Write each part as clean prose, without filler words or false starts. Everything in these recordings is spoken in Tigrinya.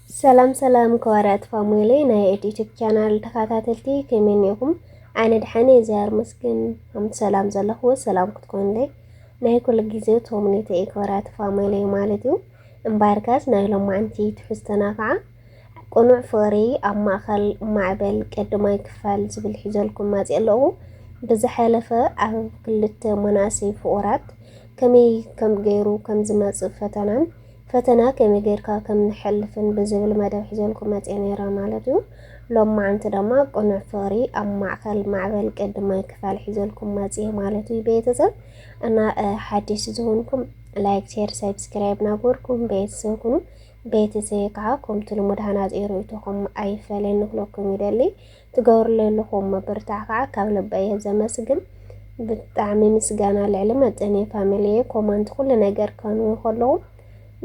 سلام سلام كوارات فاميلي ناي يوتيوب channel تخاتاتلتي كمين يكم أنا دحاني زار مسكن هم سلام زلخو سلام كتكون لي ناي كل جزء تومنيتي كوارات فاميلي مالتو مباركات ناي لما أنتي تحستنافعة قنوع فوري أما خل معبل قدما يكفال زبل حجالكم ما زيلو بزحالفة أو كلت مناسي فورات كمي كم غيرو كم زماز فتنان فتنا كمي غيركا كم نحلفن بزبل مدى حجالكم ما زينيرا مالتو لما أنت دما قنوع فوري أما خل معبل قدما يكفال حجالكم ما زي مالتو بيتزا أنا حديث زهونكم لايك شير سبسكرايب نابوركم بيتزاكم ቤተሰብ ከዓ ከምቲ ልሙድ ሃናፂ ርእይቶኹም ኣይፈለን ንክለኩም ይደሊ ትገብሩ ዘለኹም መበርታዕ ከዓ ካብ ልበይ ዘመስግን ብጣዕሚ ምስጋና ልዕሊ መጠን ፋሚሊየ ኮመንት ኩሉ ነገር ከኑ ከለዉ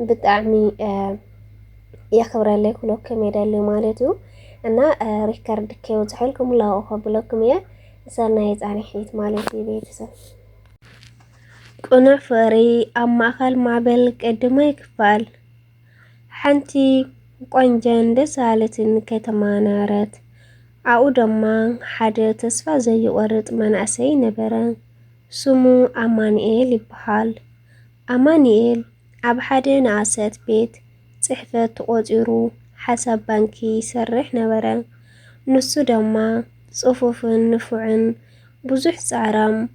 ብጣዕሚ የኽብረለይ ክለኩም ይደሊ ማለት እዩ እና ሪከርድ ከይወፅሐልኩም ላው ከብለኩም እየ ሰናይ ፃንሒት ማለት እዩ ቤተሰብ ቁኑዕ ፍቅሪ ኣብ ማእኸል ማዕበል ቀድሞ ይክፋል حنتي قنجان دسالتن كتمانارت عودما حدا تسفى زي ورد منعسي نبرا سمو أمانيل بحال أمانيل عب حدا نعسات بيت صحفة تقوزيرو حسب بانكي سرح نبرا نسو دما صفوفن نفعن بزح سعرام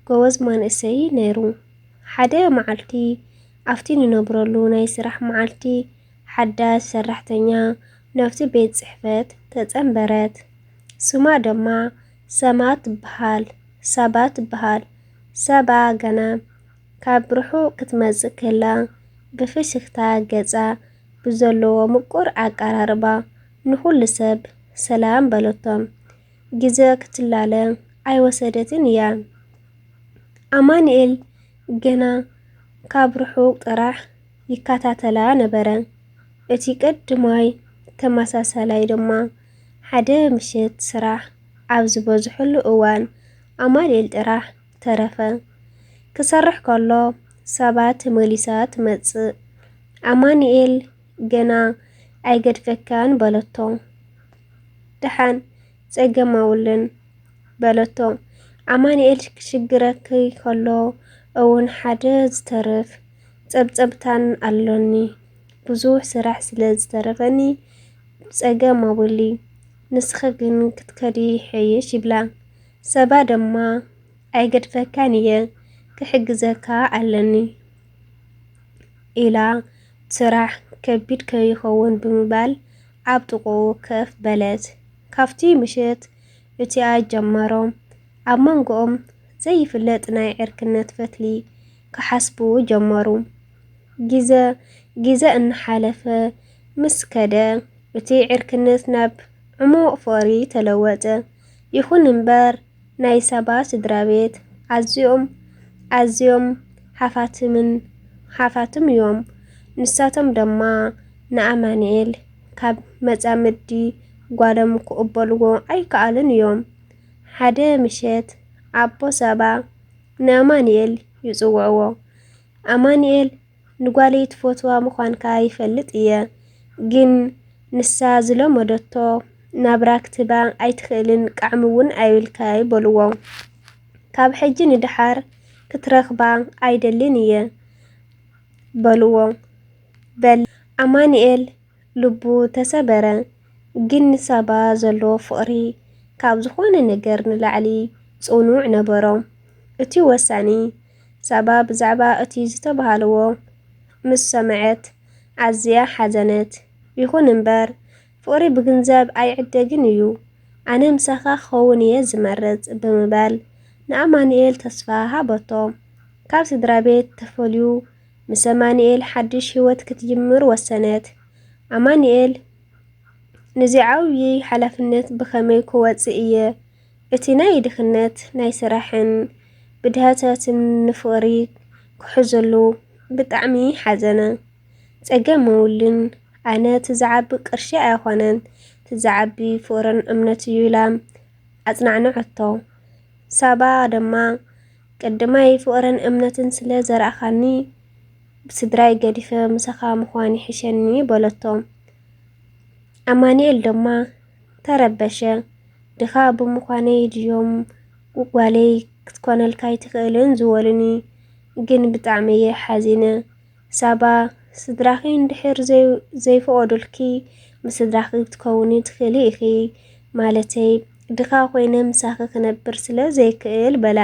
قوز منعسي نيرو حدا معلتي عفتين نبرلو نايسرح معلتي حداث سرحتنيا نفتي بيت صحفت تتنبرت سما دما سمات بحال سبات بحال سبا جنا كابرحو كتمزكلا بفشختا جزا بزلو مقر عقاربا نخل سب سلام بلطم جزا كتلالا اي وسدتن يا أمانيل جنا كابرحو طرح يكاتاتلا نبرا እቲ ቀድማይ ተመሳሳላይ ድማ ሓደ ምሽት ስራሕ ኣብ ዝበዝሕሉ እዋን ኣማኒኤል ጥራሕ ተረፈ ክሰርሕ ከሎ ሰባት መሊሳ ትመጽእ ኣማኒኤል ገና ኣይገድፈካን በለቶ ድሓን ጸገማውልን በለቶ ኣማኒኤል ክሽግረኪ ከሎ እውን ሓደ ዝተርፍ ጸብጸብታን ኣሎኒ ብዙሕ ስራሕ ስለ ዝተረፈኒ ጸገም ኣብሊ ንስኺ ግን ክትከዲ ሕይሽ ይብላ ሰባ ድማ ኣይገድፈካን እየ ክሕግዘካ ኣለኒ ኢላ ስራሕ ከቢድ ከይኸውን ብምባል ኣብ ጥቑኡ ከፍ በለት ካብቲ ምሽት እቲኣ ጀመሮም ኣብ መንጎኦም ዘይፍለጥ ናይ ዕርክነት ፈትሊ ክሓስቡ ጀመሩ ጊዜ እንሓለፈ ምስ ከደ እቲ ዕርክነት ናብ ዕሙቕ ፍቕሪ ተለወጠ ይኹን እምበር ናይ ሰባት ስድራ ቤት ኣዝዮም ሓፋትም እዮም ንሳቶም ድማ ንኣማኒኤል ካብ መጻምዲ ጓሎም ክቕበልዎ ኣይከኣልን እዮም ሓደ ምሸት ኣቦ ሰባ ንኣማኒኤል ይጽውዕዎ ኣማኒኤል ንጓለይ ትፈትዋ ምዃንካ ይፈልጥ እየ ግን ንሳ ዝለመደቶ ናብራ ክትባ ኣይትኽእልን ቃዕሚ እውን ኣይብልካ ይበልዎ ካብ ሕጂ ንድሓር ክትረኽባ ኣይደልን እየ በልዎ በል ኣማኒኤል ልቡ ተሰበረ ግን ንሰባ ዘለዎ ፍቕሪ ካብ ዝኾነ ነገር ንላዕሊ ጽኑዕ ነበሮ እቲ ወሳኒ ሰባ ብዛዕባ እቲ ዝተባሃለዎ ምስ ሰምዐት ኣዝያ ሓዘነት ይኹን እምበር ፍቕሪ ብግንዘብ ኣይዕደግን እዩ ኣነ ምሳኻ ክኸውን እየ ዝመርጽ ብምባል ንኣማኒኤል ተስፋ ሃበቶ ካብ ስድራ ቤት ተፈልዩ ምስ ኣማኒኤል ሓድሽ ህይወት ክትጅምር ወሰነት ኣማኒኤል ነዚ ዓብዪ ሓላፍነት ብኸመይ ክወፅእ እየ እቲ ናይ ድኽነት ናይ ስራሕን ብድሃታትን ንፍቕሪ ክሕዘሉ ብጣዕሚ ሓዘነ ጸገም መውልን ኣነ ትዛዓቢ ቅርሺ ኣይኾነን ትዛዓቢ ፍቕርን እምነት እዩ ኢላ ኣጽናዕነዐቶ ሰባ ድማ ቅድማይ ፍቕርን እምነትን ስለ ዘርኣኻኒ ብስድራይ ገዲፈ ምሳኻ ምዃን ይሕሸኒ በለቶ ኣማኒኤል ድማ ተረበሸ ድኻ ብምዃነይ ድዮም ጓለይ ክትኮነልካ ይትኽእልን ዝበሉኒ ግን ብጣዕሚ እየ ሓዚነ ሳባ ስድራኺ እንድሕር ዘይፈቐዱልኪ ምስድራኺ ክትከውኒ ትኽእሊ ኢኺ ማለተይ ድኻ ኮይነ ምሳኺ ክነብር ስለ ዘይክእል በላ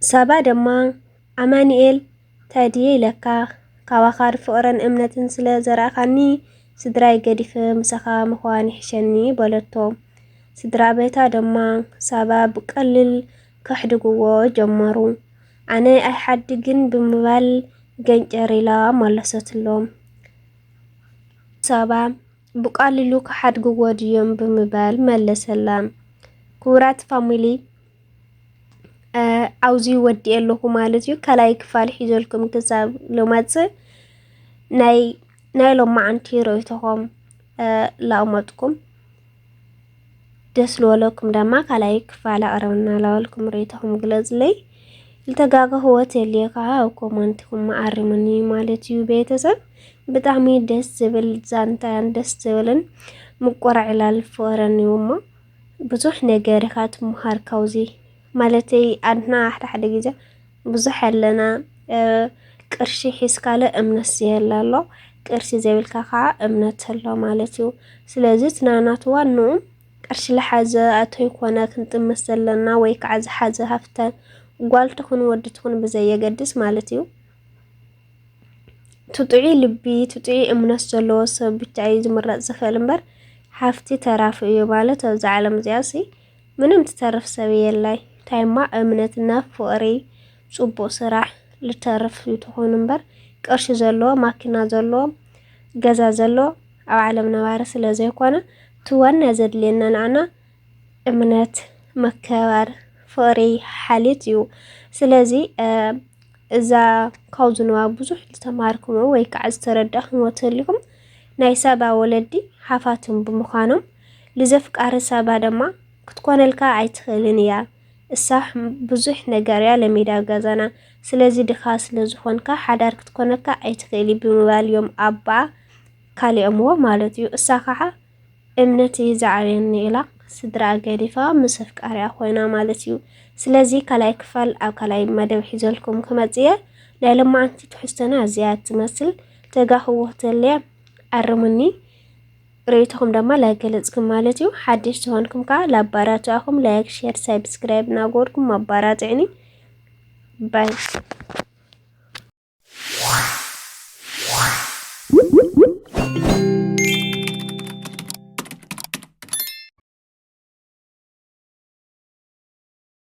ሳባ ድማ ኣማኒኤል ታድየ ኢለካ ካባኻድ ፍቕረን እምነትን ስለ ዘርአኻኒ ስድራይ ገዲፈ ምሳኻ ምዃን ይሕሸኒ በለቶ ስድራ ቤታ ድማ ሳባ ብቀሊል ከሕድግዎ ጀመሩ ኣነ ኣይሓድግን ብምባል ገንጨር ኢላ መለሰትሎም ሳባ ብቀሊሉ ከሓድግዎ ድዮም ብምባል መለሰላ ክቡራት ፋሚሊ አውዚ ወዲ ኣለኹ ማለት እዩ ከላይ ክፋል ሒዘልኩም ክሳብ ልመጽእ ናይ ሎማዓንቲ ርእይቶኹም ላእመጥኩም ደስ ዝበለኩም ድማ ከላይ ክፋል ኣቕረብና ላበልኩም ርእይቶኹም ግለጽለይ ልተጋገህወት የልየካ ኣብ ኮመንትኩም ኣርሙኒ ማለት እዩ ቤተሰብ ብጣዕሚ ደስ ዝብል ዛንታን ደስ ዝብልን ምቁራዕ ኢላል ፍቕረን እዩ እሞ ብዙሕ ነገር ኢኻ ትምሃር ካብዚ ማለተይ ኣድና ሓደ ግዜ ብዙሕ ኣለና ቅርሺ ሒዝካለ እምነት ዘየላ ኣሎ ቅርሺ ዘይብልካ ከዓ እምነት ኣሎ ማለት እዩ ስለዚ ትናናት ዋንኡ ቅርሺ ለሓዘ ኣቶ ይኮነ ክንጥምስ ዘለና ወይ ከዓ ዝሓዘ ሃፍተ ጓል ትኹን ወዲ ትኹን ብዘየገድስ ማለት እዩ ትጥዒ ልቢ ትጥዒ እምነት ዘለዎ ሰብ ብቻ እዩ ዝምረጽ ዝኽእል እምበር ሃፍቲ ተራፊ እዩ ማለት ኣብዚ ዓለም እዚኣሲ ምንም ትተርፍ ሰብ የላይ ታይማ እምነትና ፍቕሪ ጽቡቕ ስራሕ ልተርፍ ይትኾን እምበር ቅርሺ ዘለዎ ማኪና ዘለዎ ገዛ ዘለዎ ኣብ ዓለም ነባሪ ስለ ዘይኮነ ትዋና ዘድልየና ንዓና እምነት መከባር ፍቕሪ ሓሊት እዩ ስለዚ እዛ ካብዚ ንባብ ብዙሕ ዝተማሃርኩሞ ወይ ከዓ ዝተረዳእኩሞ ተልኩም ናይ ሳባ ወለዲ ሓፋትም ብምዃኖም ልዘፍቃሪ ሳባ ድማ ክትኮነልካ ኣይትኽእልን እያ እሳሕ ብዙሕ ነገር እያ ለሜዳ ገዛና ስለዚ ድኻ ስለ ዝኾንካ ሓዳር ክትኮነካ ኣይትኽእሊ ብምባል እዮም ኣባ ካሊኦምዎ ማለት እዩ እሳ ከዓ እምነት ዝዓብየኒ ኢላ ስድራ ገዲፋ ምስ ኣፍቃሪኣ ኮይና ማለት እዩ ስለዚ ከላይ ክፋል ኣብ ከላይ መደብ ሒዘልኩም ክመጽየ ናይ ሎማዓንቲ ትሕዝቶና እዚኣ ትመስል ተጋኽዎ ተለያ ኣርሙኒ ርእይቶኹም ድማ ላይገለጽኩም ማለት እዩ ሓድሽ ትኾንኩም ከዓ ላባራትኣኹም ላይክ ሼር ሰብስክራይብ ናጎድኩም ኣባራጽዕኒ ባይ